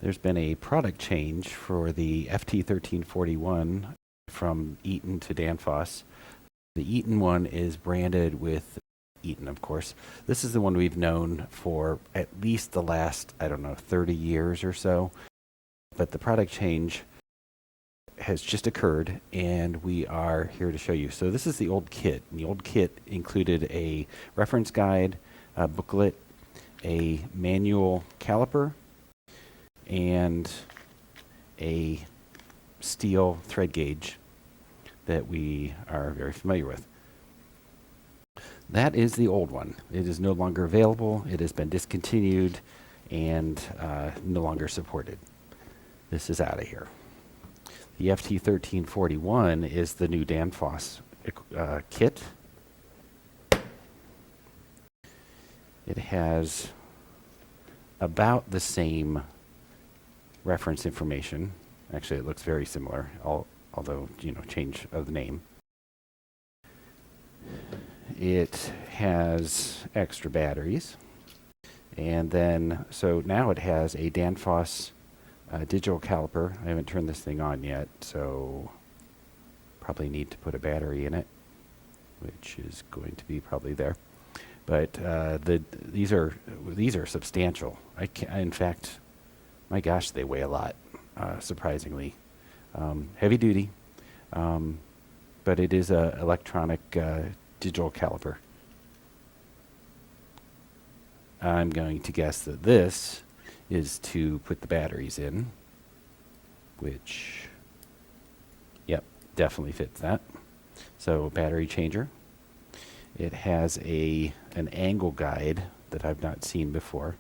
There's been a product change for the FT1341 from Eaton to Danfoss. The Eaton one is branded with Eaton, of course. This is the one we've known for at least the last, 30 years or so. But the product change has just occurred, and we are here to show you. So this is the old kit. And the old kit included a reference guide, a booklet, a manual caliper, and a steel thread gauge that we are very familiar with. That is the old one. It is no longer available. It has been discontinued and no longer supported. This is out of here. The FT1341 is the new Danfoss kit. It has about the same reference information. Actually, it looks very similar, although, change of the name. It has extra batteries. And then, so now it has a Danfoss digital caliper. I haven't turned this thing on yet, so probably need to put a battery in it, which is going to be probably there. But these are substantial. In fact, my gosh, they weigh a lot, surprisingly. Heavy duty, but it is a electronic digital caliper. I'm going to guess that this is to put the batteries in, which, yep, definitely fits that. So battery changer. It has an angle guide that I've not seen before.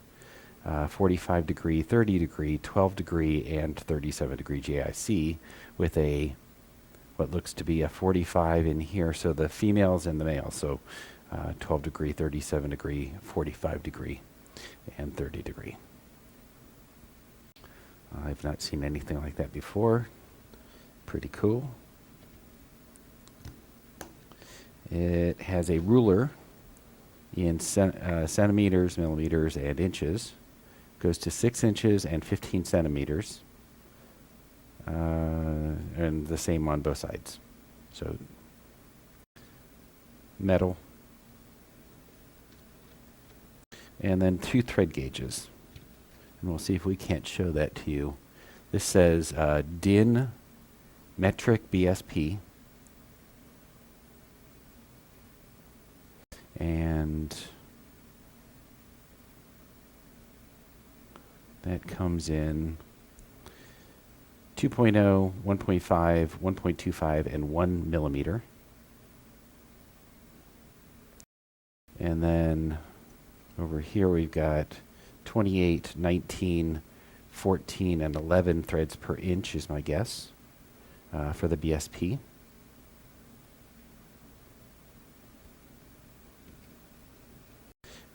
45 degree, 30 degree, 12 degree, and 37 degree JIC with what looks to be a 45 in here. So the females and the males. So 12 degree, 37 degree, 45 degree, and 30 degree. I've not seen anything like that before. Pretty cool. It has a ruler in centimeters, millimeters, and inches. Goes to 6 inches and 15 centimeters. And the same on both sides. So metal. And then 2 thread gauges. And we'll see if we can't show that to you. This says DIN metric BSP. And that comes in 2.0, 1.5, 1.25, and 1 millimeter. And then over here we've got 28, 19, 14, and 11 threads per inch is my guess for the BSP.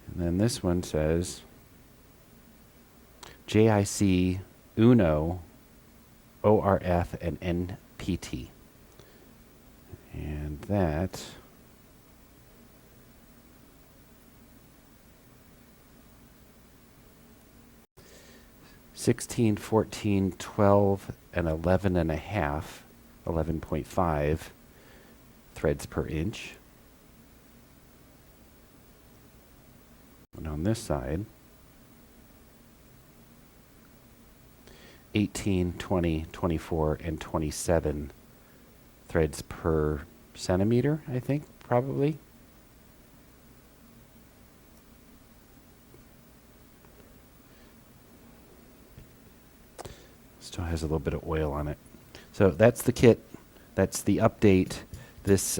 And then this one says JIC, UNO, ORF, and NPT. And that (16, 14, 12, and 11 and a half, 11.5 threads per inch. And on this side, 18, 20, 24, and 27 threads per centimeter, I think, probably. Still has a little bit of oil on it. So that's the kit. That's the update. This,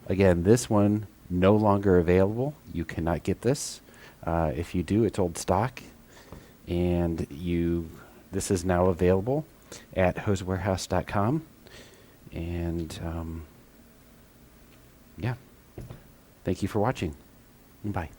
again, this one no longer available. You cannot get this. If you do, it's old stock. And this is now available at hosewarehouse.com. And yeah, thank you for watching. Bye.